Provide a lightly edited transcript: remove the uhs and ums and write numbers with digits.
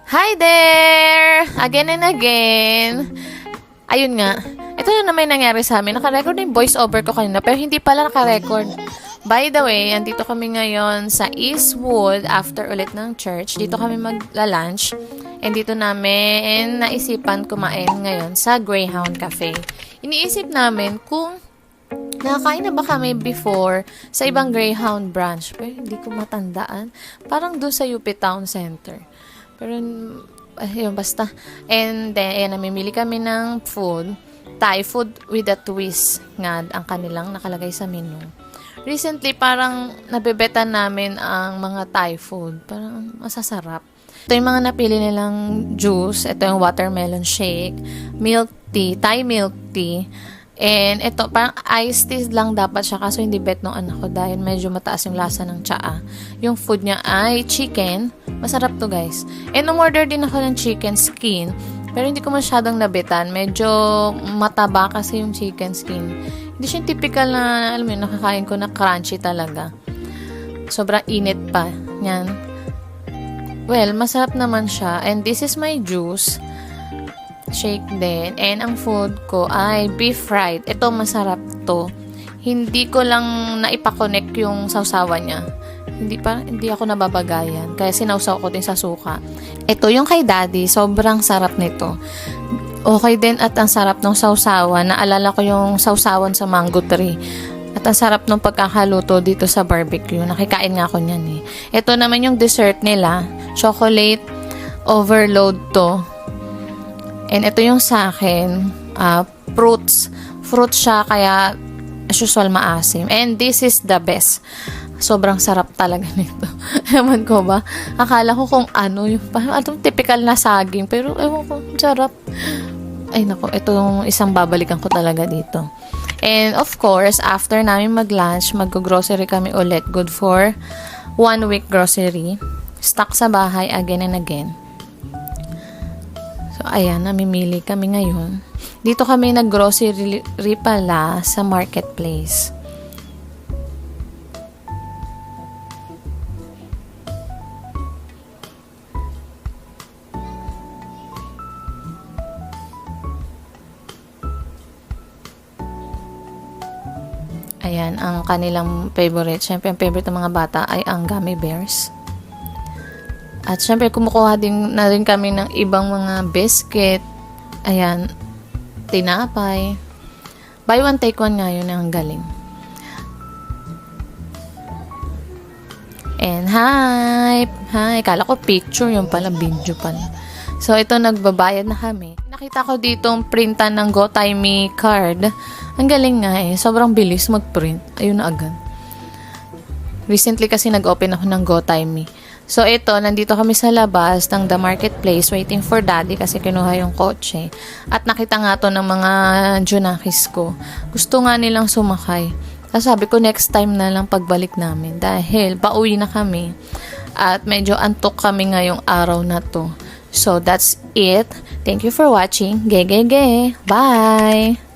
Hi there! Again and again. Ayun nga. Ito na naman nangyari sa amin. Naka-record yung voice over ko kanina pero hindi pala naka-record. By the way, andito kami ngayon sa Eastwood after ulit ng church. Dito kami magla-lunch. And dito namin naisipan kumain ngayon sa Greyhound Cafe. Iniisip namin kung nakakain na ba kami before sa ibang Greyhound branch. Pero hindi ko matandaan. Parang doon sa UP Town Center. Pero, ayun, basta. And then, ayan, namimili kami ng food. Thai food with a twist nga ang kanilang nakalagay sa menu. Recently, parang nabebetan namin ang mga Thai food. Parang masasarap. Ito yung mga napili nilang juice. Ito yung watermelon shake, milk tea, Thai milk tea. And ito, parang iced tea lang dapat siya kaso hindi bet nung anak ko dahil medyo mataas yung lasa ng tsaa. Yung food niya ay chicken. Masarap to guys. And umorder din ako ng chicken skin. Pero hindi ko masyadong nabitan. Medyo mataba kasi yung chicken skin. Hindi siya typical na, alam mo yun, nakakain ko na crunchy talaga. Sobrang init pa. Yan. Well, masarap naman siya. And this is my juice. Shake din. And ang food ko ay beef fried. Ito masarap to. Hindi ko lang naipakonect yung sausawan niya. Hindi ako nababagayan. Kaya sinausaw ko din sa suka. Ito yung kay daddy. Sobrang sarap nito. Okay din at ang sarap ng sausawan. Naalala ko yung sausawan sa mango tree. At ang sarap ng pagkakaluto dito sa barbecue. Nakikain nga ako niyan eh. Ito naman yung dessert nila. Chocolate overload to. And ito yung sa akin, fruits. Fruit siya, kaya as usual maasim. And this is the best. Sobrang sarap talaga nito. Ewan ko ba? Akala ko kung ano, yung typical na saging. Pero ewan ko, sarap. Ay nako, ito yung isang babalikan ko talaga dito. And of course, after namin mag-lunch, mag-grocery kami ulit. Good for 1 week grocery. Stock sa bahay again and again. So, ayan, namimili kami ngayon. Dito kami nag-grocery pala sa marketplace. Ayan, ang kanilang favorite. Siyempre, ang favorite ng mga bata ay ang gummy bears. At syempre, kumukuha din na rin kami ng ibang mga biscuit. Ayan, tinapay. Buy one, take one nga yun ang galing. And hi! Hi! Kala ko picture, yung pala video pala. So, ito, nagbabayad na kami. Nakita ko ditong printan ng GoTyme card. Ang galing nga eh. Sobrang bilis mag-print. Ayun na agad. Recently kasi nag-open ako ng GoTyme. So, ito, nandito kami sa labas ng The Marketplace waiting for daddy kasi kinuha yung kotse. At nakita nga to ng mga junakis ko. Gusto nga nilang sumakay. Kasi sabi ko, next time na lang pagbalik namin. Dahil, pauwi na kami. At medyo antok kami ngayong araw na to. So, that's it. Thank you for watching. Ge. Bye!